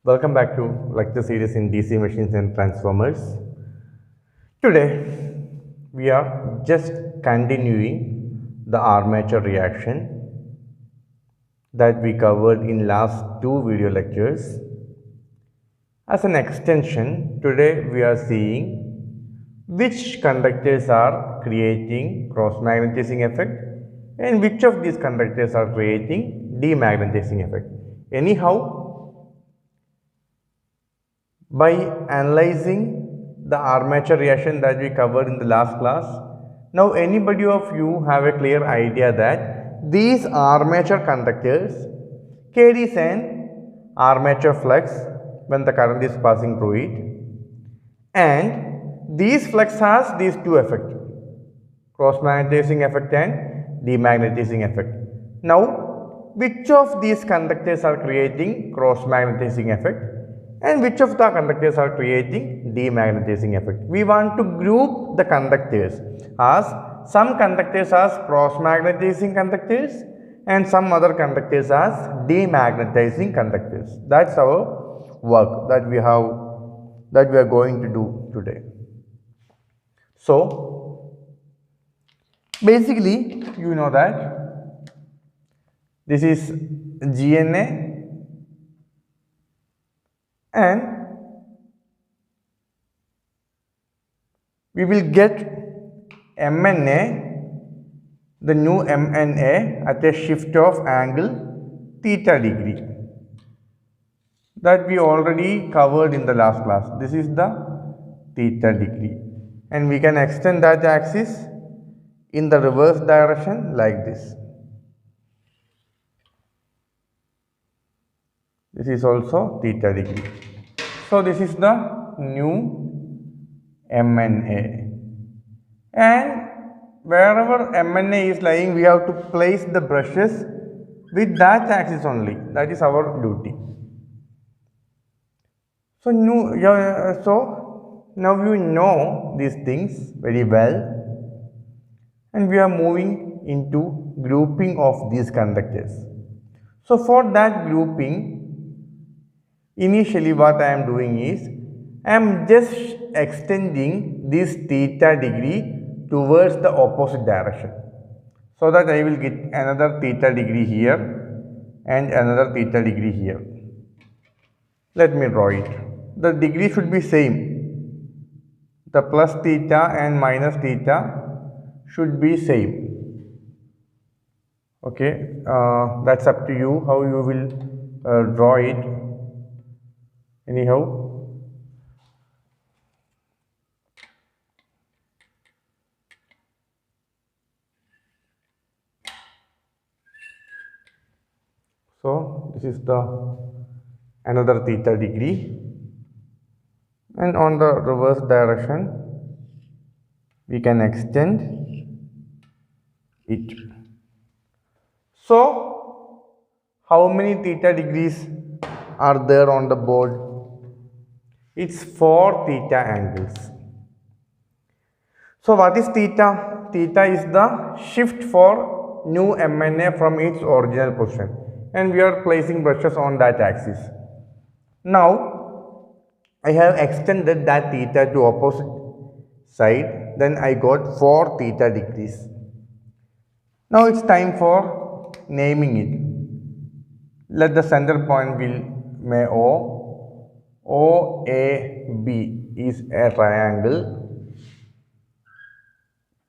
Welcome back to lecture series in DC machines and transformers. Today we are just continuing the armature reaction that we covered in last two video lectures. As an extension, today we are seeing which conductors are creating cross-magnetizing effect and which of these conductors are creating demagnetizing effect. Anyhow, by analyzing the armature reaction that we covered in the last class, now anybody of you have a clear idea that these armature conductors carries an armature flux when the current is passing through it, and these flux has these two effects, cross-magnetizing effect and demagnetizing effect. Now, which of these conductors are creating cross-magnetizing effect and which of the conductors are creating demagnetizing effect? We want to group the conductors as some conductors as cross-magnetizing conductors and some other conductors as demagnetizing conductors. That's our work that we are going to do today. So basically, you know that this is GNA and we will get MNA, the new MNA at a shift of angle theta degree that we already covered in the last class. This is the theta degree, and we can extend that axis in the reverse direction like this. This is also theta degree. So this is the new MNA, and wherever MNA is lying, we have to place the brushes with that axis only. That is our duty. So now you know these things very well, and we are moving into grouping of these conductors. So for that grouping, initially what I am doing is I am just extending this theta degree towards the opposite direction, so that I will get another theta degree here and another theta degree here. Let me draw it. The degree should be same. The plus theta and minus theta should be same. Okay, that's up to you how you will draw it. Anyhow, so this is the another theta degree, and on the reverse direction we can extend it. So how many theta degrees are there on the board? It's 4 theta angles. So what is theta? Theta is the shift for new MNA from its original position, and we are placing brushes on that axis. Now I have extended that theta to opposite side, then I got 4 theta degrees. Now it's time for naming it. Let the center point be O. OAB is a triangle.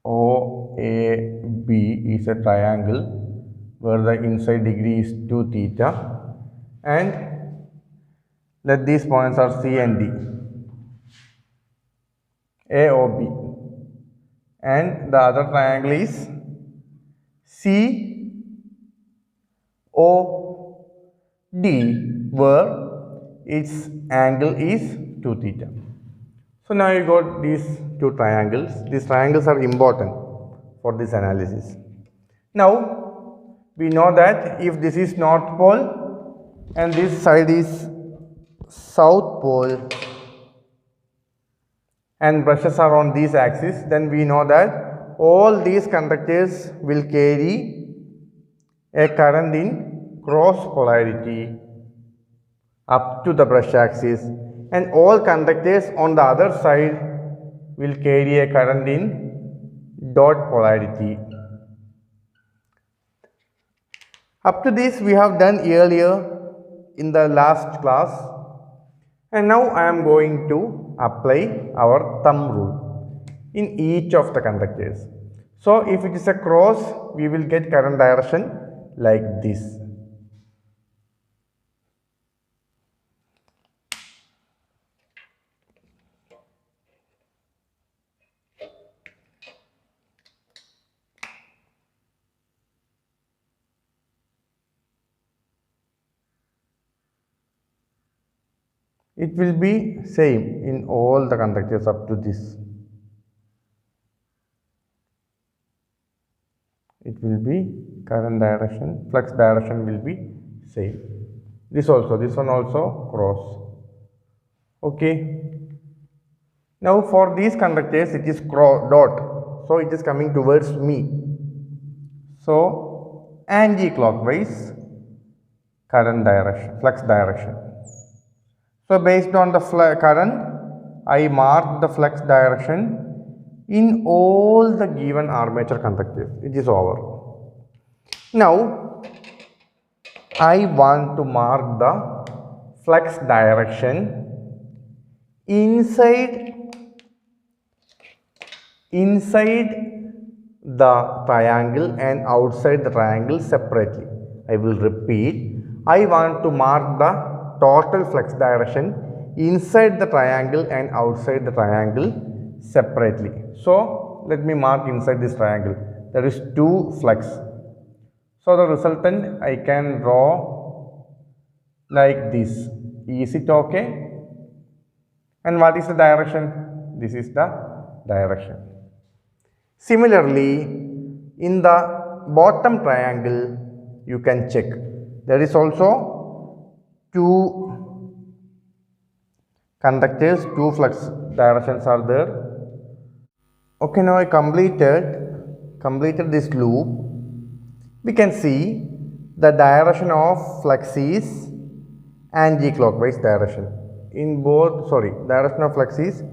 OAB is a triangle where the inside degree is 2 theta, and let these points are C and D. AOB, and the other triangle is COD, where its angle is 2 theta. So now you got these two triangles. These triangles are important for this analysis. Now we know that if this is north pole and this side is south pole and brushes are on these axes, then we know that all these conductors will carry a current in cross polarity up to the brush axis, and all conductors on the other side will carry a current in dot polarity. Up to this we have done earlier in the last class, and now I am going to apply our thumb rule in each of the conductors. So if it is a cross, we will get current direction like this. It will be same in all the conductors up to this. It will be current direction, flux direction will be same. This one also cross. Okay. Now for these conductors it is dot, so it is coming towards me. So anti-clockwise current direction, flux direction. So based on the current, I mark the flux direction in all the given armature conductors. It is over. Now I want to mark the flux direction inside the triangle and outside the triangle separately. I will repeat. I want to mark the total flux direction inside the triangle and outside the triangle separately. So let me mark inside this triangle. There is 2 flux. So the resultant I can draw like this. Is it okay? And what is the direction? This is the direction. Similarly, in the bottom triangle, you can check. There is also 2 conductors, 2 flux directions are there. Okay, now I completed this loop. We can see the direction of flux is anti-clockwise direction. Direction of flux is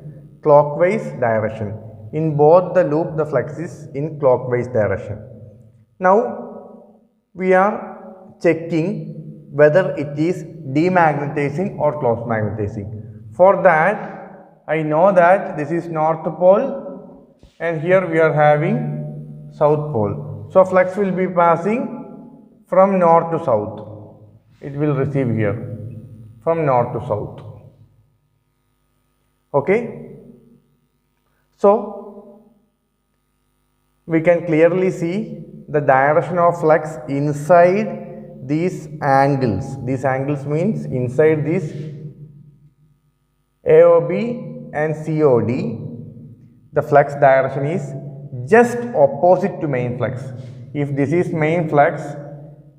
clockwise direction. In both the loop, the flux is in clockwise direction. Now we are checking whether it is demagnetizing or cross magnetizing. For that, I know that this is north pole and here we are having south pole. So flux will be passing from north to south. It will receive here from north to south. Okay. So we can clearly see the direction of flux inside these angles. These angles means inside this AOB and COD, the flux direction is just opposite to main flux. If this is main flux,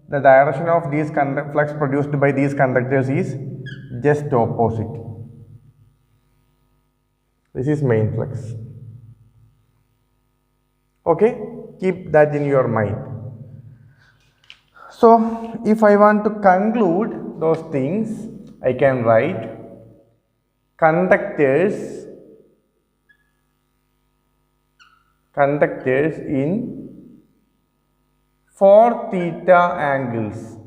the direction of these flux produced by these conductors is just opposite. This is main flux. Okay, keep that in your mind. So if I want to conclude those things, I can write conductors in 4 theta angles.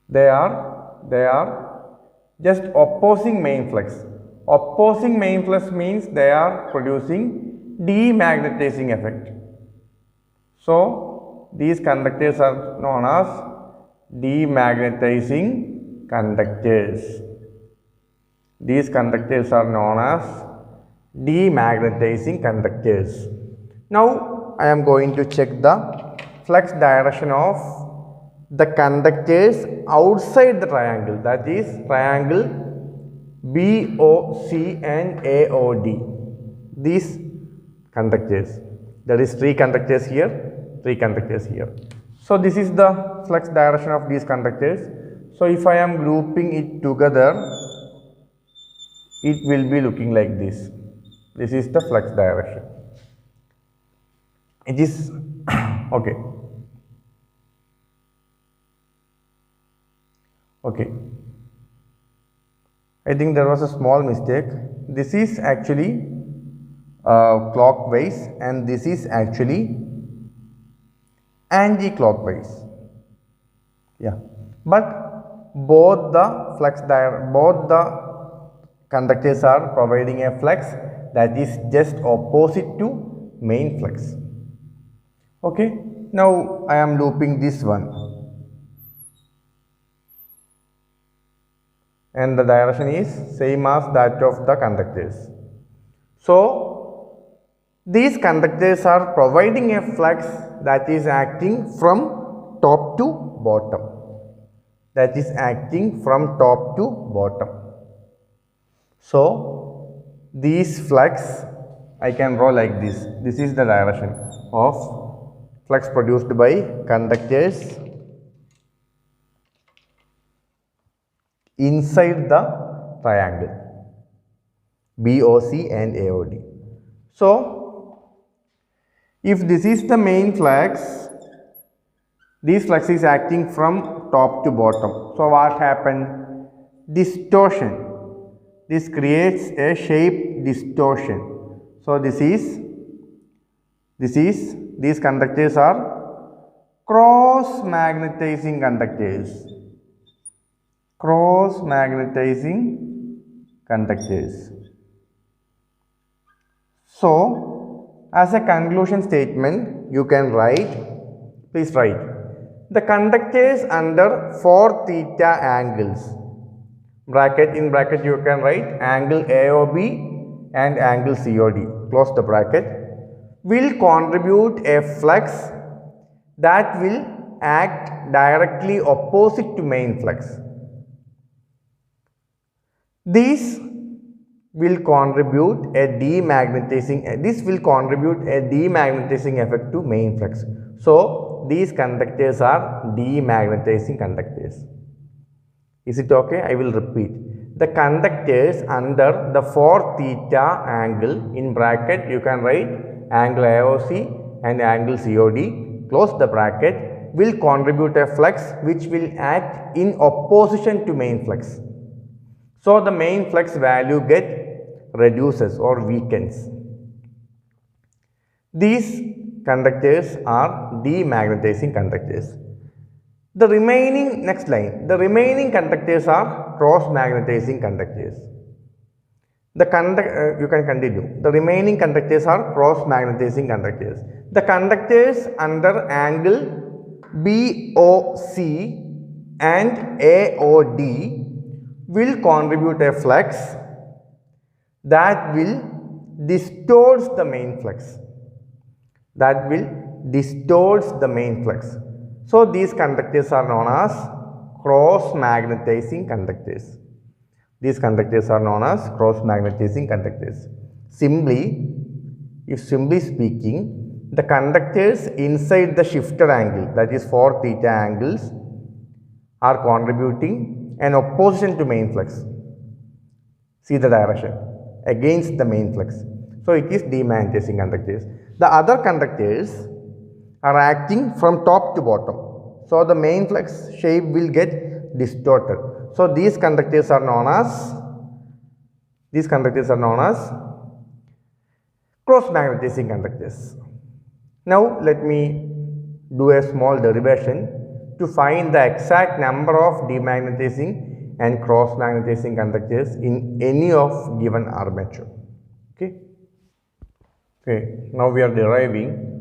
They are just opposing main flux. Opposing main flux means they are producing demagnetizing effect. So these conductors are known as demagnetizing conductors. These conductors are known as demagnetizing conductors. Now I am going to check the flux direction of the conductors outside the triangle, that is triangle BOC and AOD. These conductors, there is 3 conductors here, 3 conductors here. So this is the flux direction of these conductors. So if I am grouping it together, it will be looking like this. This is the flux direction. it is okay. Okay, I think there was a small mistake. This is actually clockwise and this is actually anti-clockwise. Yeah, but both the conductors are providing a flux that is just opposite to main flux. Okay, now I am looping this one and the direction is same as that of the conductors. So these conductors are providing a flux that is acting from top to bottom. That is acting from top to bottom. So these flux I can draw like this. This is the direction of flux produced by conductors inside the triangle BOC and AOD. So if this is the main flux, this flux is acting from top to bottom. So what happened? Distortion. This creates a shape distortion. So these conductors are cross magnetizing conductors. Cross magnetizing conductors. So as a conclusion statement, you can write, please write, the conductors under 4 theta angles, in bracket you can write angle AOB and angle COD, close the bracket, will contribute a flux that will act directly opposite to main flux. This will contribute a demagnetizing effect to main flux. So these conductors are demagnetizing conductors. Is it okay? I will repeat. The conductors under the 4 theta angle, in bracket you can write angle AOC and angle COD, close the bracket, will contribute a flux which will act in opposition to main flux. So the main flux value reduces or weakens. These conductors are demagnetizing conductors. The remaining, next line, the remaining conductors are cross magnetizing conductors. You can continue. The remaining conductors are cross magnetizing conductors. The conductors under angle BOC and AOD will contribute a flux that will distort the main flux. So these conductors are known as cross magnetizing conductors. Simply speaking, the conductors inside the shifted angle, that is 4 theta angles, are contributing an opposition to main flux. See the direction against the main flux. So it is demagnetizing conductors. The other conductors are acting from top to bottom. So the main flux shape will get distorted. So these conductors are known as cross magnetizing conductors. Now let me do a small derivation to find the exact number of demagnetizing and cross magnetizing conductors in any of given armature. Okay, now we are deriving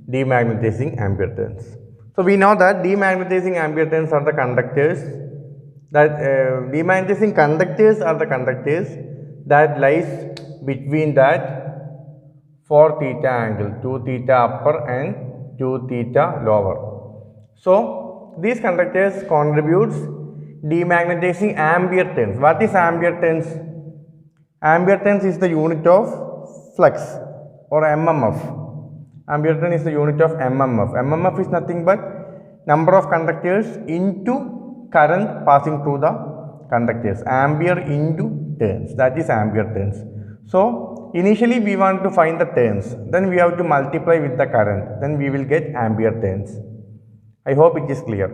demagnetizing ampere turns. So we know that demagnetizing ampere turns are the conductors demagnetizing conductors are the conductors that lies between that 4 theta angle, 2 theta upper and 2 theta lower. So these conductors contributes demagnetizing ampere turns. What is ampere turns? Ampere turns is the unit of flux or MMF. Ampere turn is the unit of MMF. MMF is nothing but number of conductors into current passing through the conductors. Ampere into turns, that is ampere turns. So initially we want to find the turns, then we have to multiply with the current, then we will get ampere turns. I hope it is clear.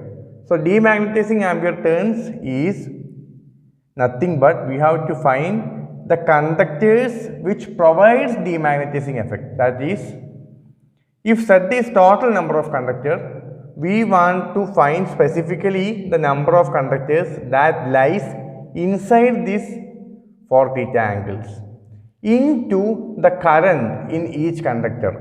So demagnetizing ampere turns is nothing but we have to find the conductors which provides demagnetizing effect. That is, if Z is total number of conductors, we want to find specifically the number of conductors that lies inside these 4 theta angles into the current in each conductor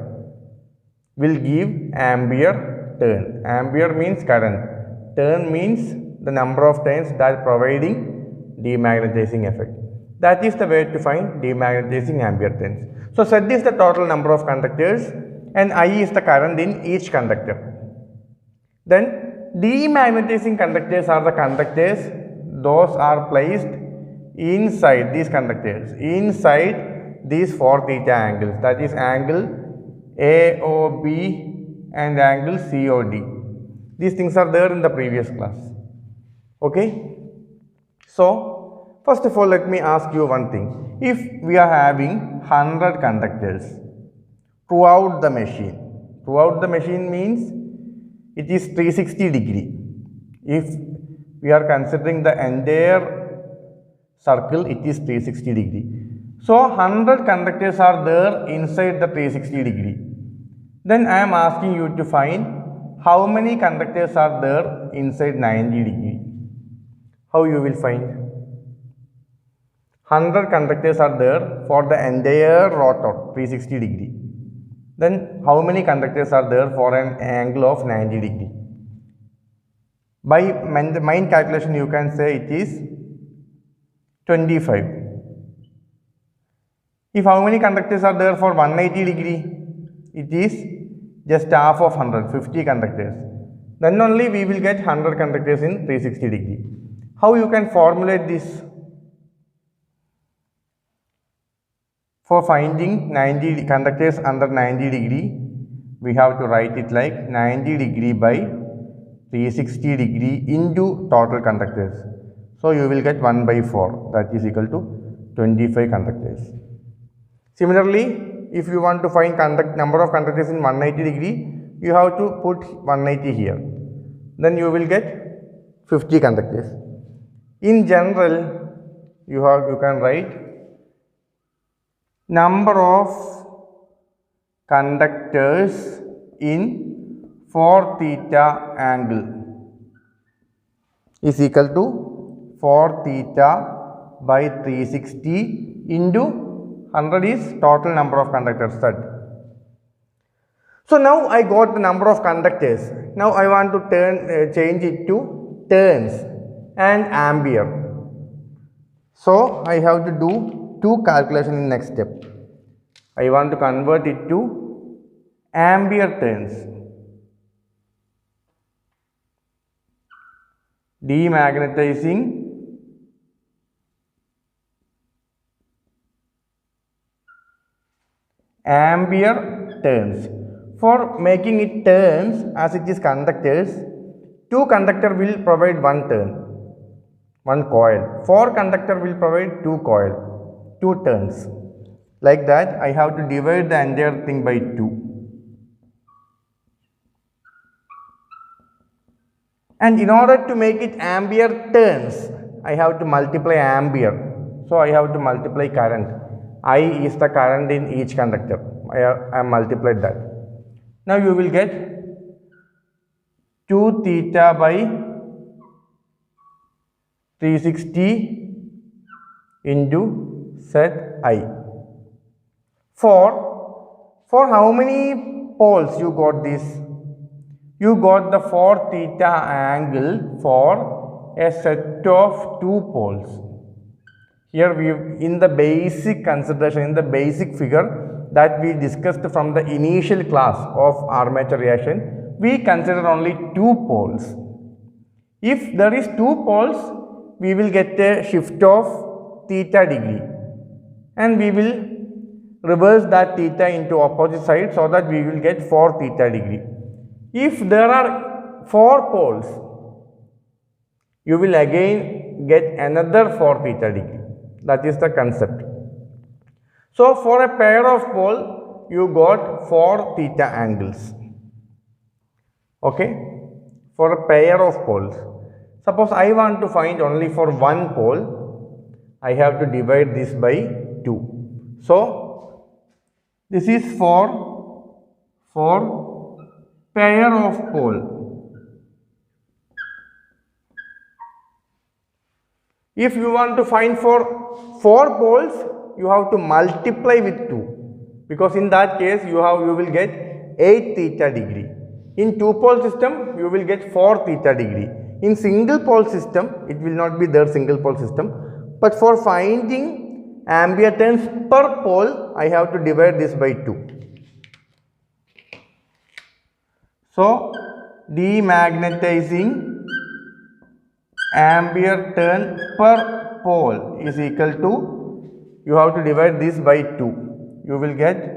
will give ampere turn. Ampere means current. Turn means the number of turns that providing demagnetizing effect. That is the way to find demagnetizing ampere turns. So Z is the total number of conductors and I is the current in each conductor. Then demagnetizing conductors are the conductors, those are placed inside these conductors, inside these 4 theta angles, that is angle AOB and angle COD. These things are there in the previous class. Okay. So first of all, let me ask you one thing. If we are having 100 conductors throughout the machine means it is 360 degree. If we are considering the entire circle, it is 360 degree. So 100 conductors are there inside the 360 degree. Then I am asking you to find how many conductors are there inside 90 degree. How you will find? 100 conductors are there for the entire rotor 360 degree. Then how many conductors are there for an angle of 90 degree? By mind calculation you can say it is 25. If how many conductors are there for 180 degree? It is just half of 100, 50 conductors. Then only we will get 100 conductors in 360 degree. How you can formulate this? For finding 90 conductors under 90 degree, we have to write it like 90 degree by 360 degree into total conductors. So you will get 1 by 4, that is equal to 25 conductors. Similarly, if you want to find number of conductors in 180 degree, you have to put 180 here. Then you will get 50 conductors. In general, you can write number of conductors in 4 theta angle is equal to 4 theta by 360 into 100 is total number of conductors Z. So now I got the number of conductors. Now I want to change it to turns and ampere. So I have to do two calculations in next step. I want to convert it to ampere turns. Demagnetizing ampere turns. For making it turns, as it is conductors, 2 conductor will provide 1 turn, 1 coil. 4 conductor will provide 2 coil, 2 turns. Like that, I have to divide the entire thing by 2. And in order to make it ampere turns, I have to multiply ampere. So I have to multiply current. I is the current in each conductor. I have multiplied that. Now you will get 2 theta by 360 into Zi. For how many poles you got this? You got the 4 theta angle for a set of 2 poles. Here we, in the basic consideration, in the basic figure that we discussed from the initial class of armature reaction, we consider only 2 poles. If there is 2 poles, we will get a shift of theta degree and we will reverse that theta into opposite side so that we will get 4 theta degree. If there are 4 poles, you will again get another 4 theta degree. That is the concept. So for a pair of pole, you got 4 theta angles. Okay, for a pair of poles. Suppose I want to find only for one pole, I have to divide this by 2. So this is for pair of pole. If you want to find for 4 poles, you have to multiply with 2, because in that case you will get 8 theta degree. In 2 pole system, you will get 4 theta degree. In single pole system, it will not be there single pole system. But for finding ampere turns per pole, I have to divide this by 2. So demagnetizing ampere turn per pole is equal to, you have to divide this by 2. You will get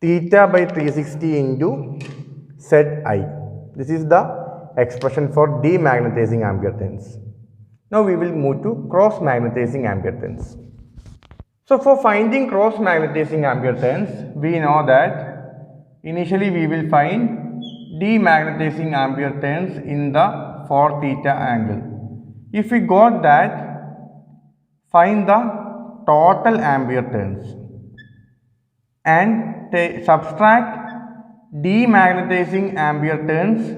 theta by 360 into Zi. This is the expression for demagnetizing ampere turns. Now we will move to cross magnetizing ampere turns. So for finding cross magnetizing ampere turns, we know that initially we will find demagnetizing ampere turns in the 4 theta angle. If we got that, find the total ampere turns and subtract demagnetizing ampere turns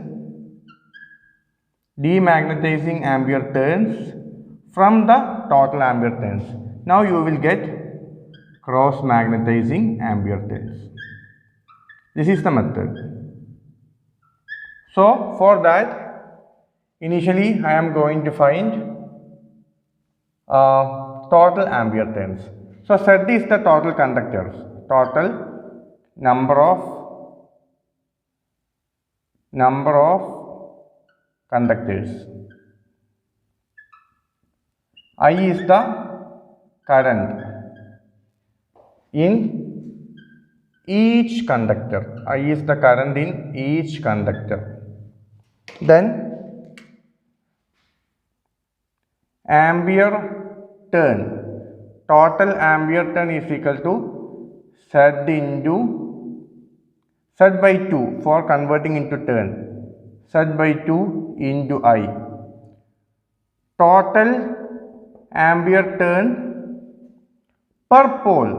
from the total ampere turns. Now you will get cross magnetizing ampere turns. This is the method. So for that, initially I am going to find total ampere turns. So Z is the total conductors, total number of conductors. I is the current in each conductor. I is the current in each conductor. Then ampere turn, total ampere turn is equal to Z into Z by 2 for converting into turn, Z by 2 into I. Total ampere turn per pole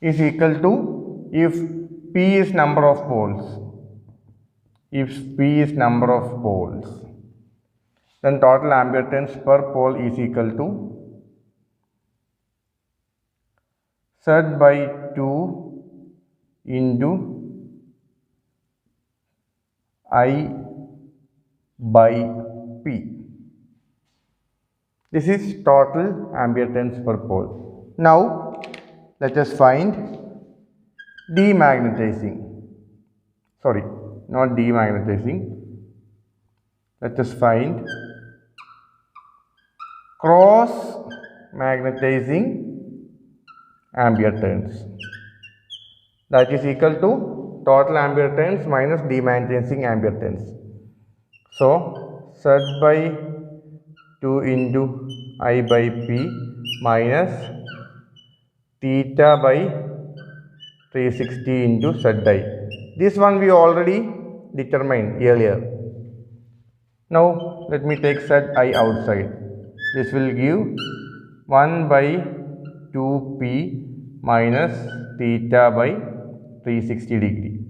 is equal to, if P is number of poles, then total ampere turns per pole is equal to Z by 2 into I by P. This is total ampere turns per pole. Now let us find demagnetizing. Sorry, not demagnetizing. Let us find cross magnetizing ampere turns. That is equal to total ampere turns minus demagnetizing ampere turns. So Z by 2 into I by P minus theta by 360 into Zi. This one we already determined earlier. Now let me take Zi outside. This will give 1 by 2P minus theta by 360 degree.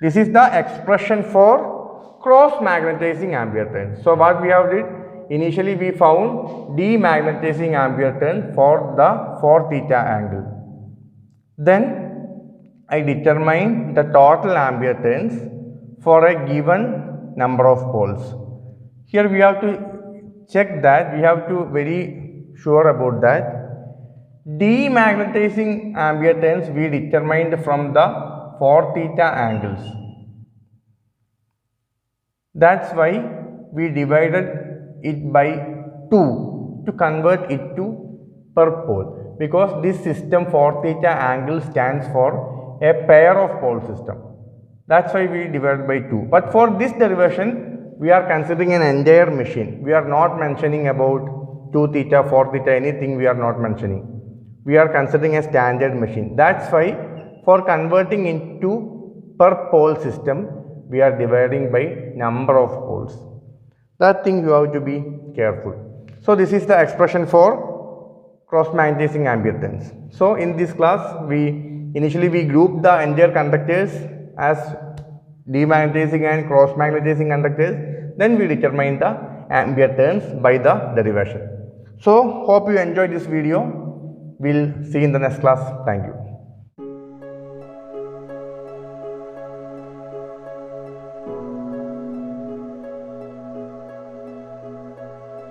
This is the expression for cross magnetizing ampere turn. So what we have did, initially we found demagnetizing ampere turn for the 4 theta angle. Then I determined the total ampere turns for a given number of poles. Here we have to check that, we have to very sure about that. Demagnetizing ampere turns we determined from the 4 theta angles. That's why we divided it by 2 to convert it to per pole, because this system 4 theta angle stands for a pair of pole system. That's why we divide by 2. But for this derivation, we are considering an entire machine. We are not mentioning about 2 theta, 4 theta, anything we are not mentioning. We are considering a standard machine. That's why for converting into per pole system, we are dividing by number of poles. That thing you have to be careful. So this is the expression for cross-magnetizing ampere turns. So in this class, initially we grouped the entire conductors as demagnetizing and cross-magnetizing conductors. Then we determine the ampere turns by the derivation. So hope you enjoyed this video. We'll see you in the next class. Thank you.